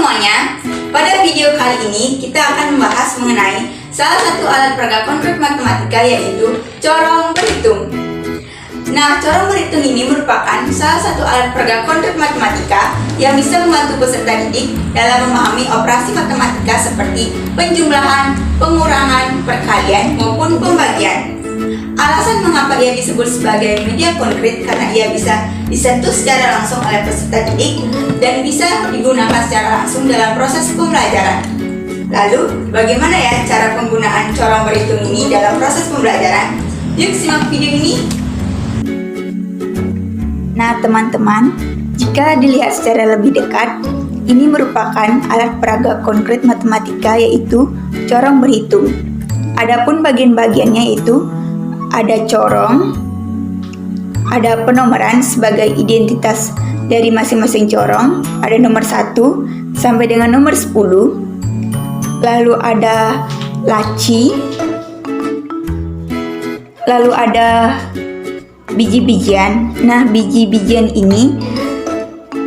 semuanya, pada video kali ini kita akan membahas mengenai salah satu alat peraga konkret matematika, yaitu corong berhitung. Nah, corong berhitung ini merupakan salah satu alat peraga konkret matematika yang bisa membantu peserta didik dalam memahami operasi matematika seperti penjumlahan, pengurangan, perkalian, maupun pembagian. Alasan mengapa ia disebut sebagai media konkret karena ia bisa disentuh secara langsung oleh peserta didik dan bisa digunakan secara langsung dalam proses pembelajaran. Lalu, bagaimana ya cara penggunaan corong berhitung ini dalam proses pembelajaran? Yuk simak video ini. Nah teman-teman, jika dilihat secara lebih dekat, ini merupakan alat peraga konkret matematika, yaitu corong berhitung. Adapun bagian-bagiannya itu ada corong, ada penomoran sebagai identitas dari masing-masing corong, ada nomor 1 sampai dengan nomor 10, lalu ada laci, lalu ada biji-bijian. Nah, biji-bijian ini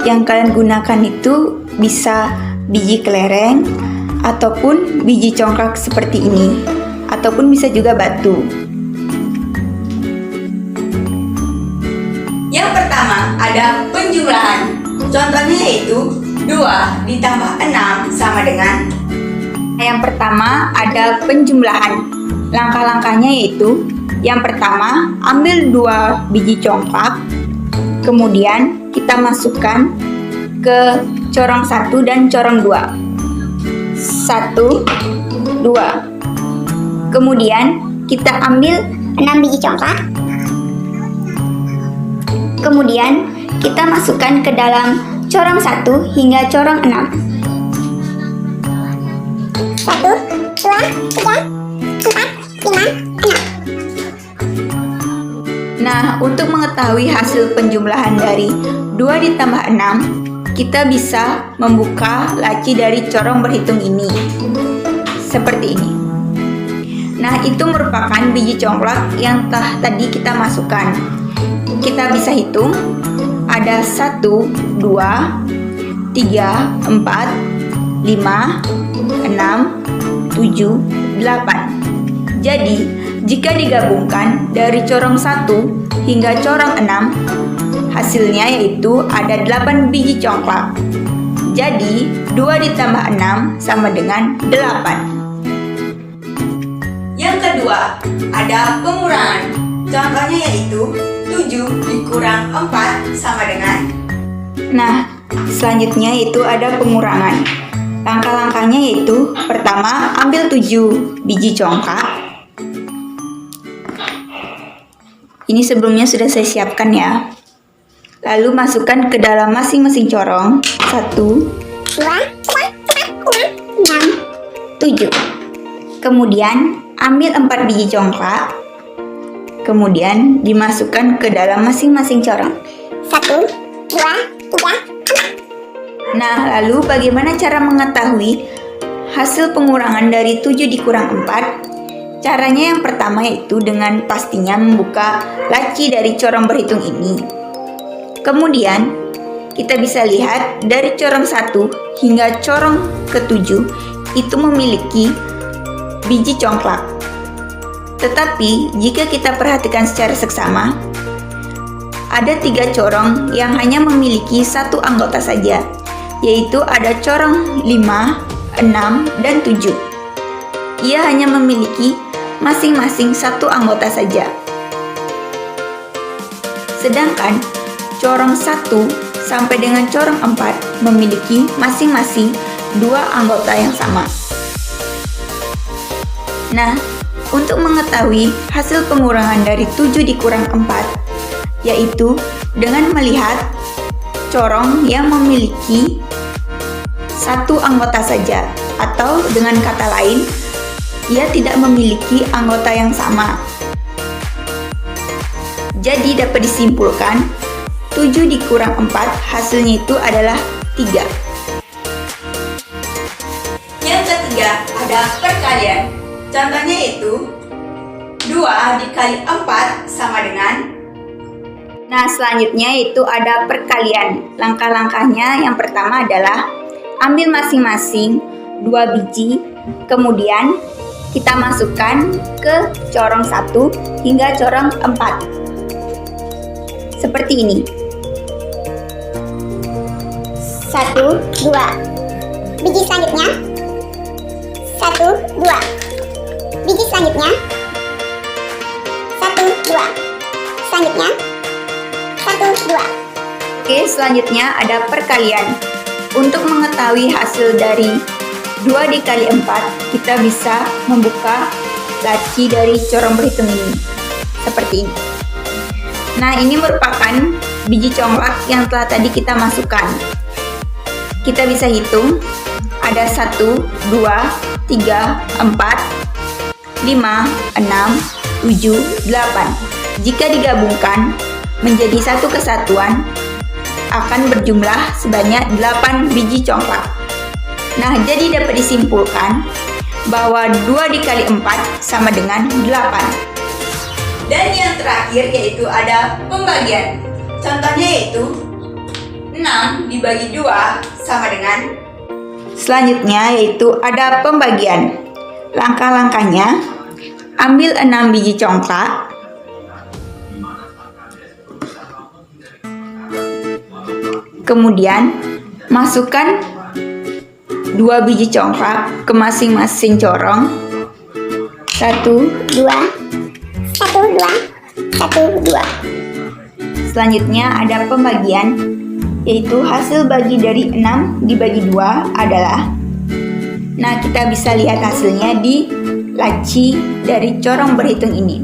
yang kalian gunakan itu bisa biji kelereng ataupun biji congklak seperti ini, ataupun bisa juga batu. Yang pertama ada penjumlahan. Contohnya yaitu 2 ditambah 6 sama dengan. Yang pertama ada penjumlahan. Langkah-langkahnya yaitu yang pertama, ambil 2 biji congklak, kemudian kita masukkan ke corong 1 dan corong 2. 1, 2. Kemudian kita ambil 6 biji congklak. Kemudian kita masukkan ke dalam corong 1 hingga corong 6. 1, 2, 3, 4, 5, 6. Nah, untuk mengetahui hasil penjumlahan dari 2 ditambah 6, kita bisa membuka laci dari corong berhitung ini. Seperti ini. Nah, itu merupakan biji congklak yang telah tadi kita masukkan. Kita bisa hitung, ada 1, 2, 3, 4, 5, 6, 7, 8. Jadi, jika digabungkan dari corong 1 hingga corong 6, hasilnya yaitu ada 8 biji congklak. Jadi, 2 ditambah 6 sama dengan 8. Yang kedua, ada pengurangan. Contohnya yaitu 7 dikurang 4 sama dengan. Nah, selanjutnya itu ada pengurangan. Langkah-langkahnya yaitu pertama, ambil 7 biji congklak. Ini sebelumnya sudah saya siapkan ya. Lalu masukkan ke dalam masing-masing corong. 1, 2, 3, 4, 5, 6, 7. Kemudian ambil 4 biji congklak. Kemudian dimasukkan ke dalam masing-masing corong. 1, 2, 3, 4. Nah, lalu bagaimana cara mengetahui hasil pengurangan dari 7 dikurang 4? Caranya yang pertama yaitu dengan pastinya membuka laci dari corong berhitung ini. Kemudian, kita bisa lihat dari corong 1 hingga corong ke-7 itu memiliki biji congklak. Tetapi, jika kita perhatikan secara seksama, ada 3 corong yang hanya memiliki 1 anggota saja, yaitu ada corong 5, 6, dan 7. Ia hanya memiliki masing-masing 1 anggota saja. Sedangkan, corong 1 sampai dengan corong 4 memiliki masing-masing 2 anggota yang sama. Nah, untuk mengetahui hasil pengurangan dari 7 dikurang 4, yaitu dengan melihat corong yang memiliki 1 anggota saja, atau dengan kata lain, ia tidak memiliki anggota yang sama. Jadi dapat disimpulkan, 7 dikurang 4 hasilnya itu adalah 3. Yang ketiga ada perkalian. Contohnya yaitu 2 dikali 4 sama dengan. Nah, selanjutnya itu ada perkalian. Langkah-langkahnya yang pertama adalah ambil masing-masing 2 biji, kemudian kita masukkan ke corong 1 hingga corong 4. Seperti ini. 1, 2. Biji selanjutnya. 1, 2. Biji selanjutnya. 1, 2. Selanjutnya. 1, 2. Oke, selanjutnya ada perkalian. Untuk mengetahui hasil dari 2 dikali 4, kita bisa membuka laci dari corong berhitung ini. Seperti ini. Nah, ini merupakan biji congklak yang telah tadi kita masukkan. Kita bisa hitung, ada 1, 2, 3, 4, 5, 6, 7, 8. Jika digabungkan menjadi satu kesatuan, akan berjumlah sebanyak 8 biji congklak. Nah, jadi dapat disimpulkan bahwa 2 dikali 4 sama dengan 8. Dan yang terakhir yaitu ada pembagian. Contohnya yaitu 6 dibagi 2 sama dengan. Selanjutnya yaitu ada pembagian. Langkah-langkahnya, ambil 6 biji congklak, kemudian masukkan 2 biji congklak ke masing-masing corong. 1, 2. 1, 2. 1, 2. Selanjutnya ada pembagian, yaitu hasil bagi dari 6 dibagi 2 adalah. Nah, kita bisa lihat hasilnya di laci dari corong berhitung ini.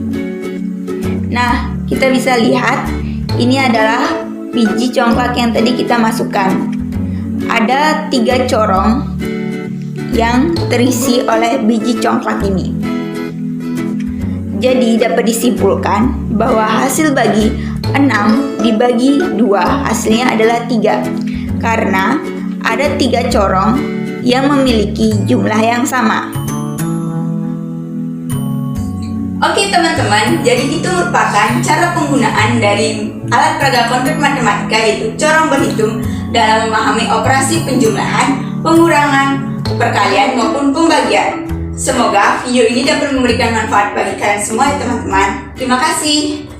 Nah, kita bisa lihat ini adalah biji congklak yang tadi kita masukkan. Ada 3 corong yang terisi oleh biji congklak ini. Jadi dapat disimpulkan bahwa hasil bagi 6 dibagi 2 hasilnya adalah 3, karena ada 3 corong yang memiliki jumlah yang sama. Oke teman-teman, jadi itu merupakan cara penggunaan dari alat peraga konvert matematika yaitu corong berhitung dalam memahami operasi penjumlahan, pengurangan, perkalian maupun pembagian. Semoga video ini dapat memberikan manfaat bagi kalian semua ya teman-teman. Terima kasih.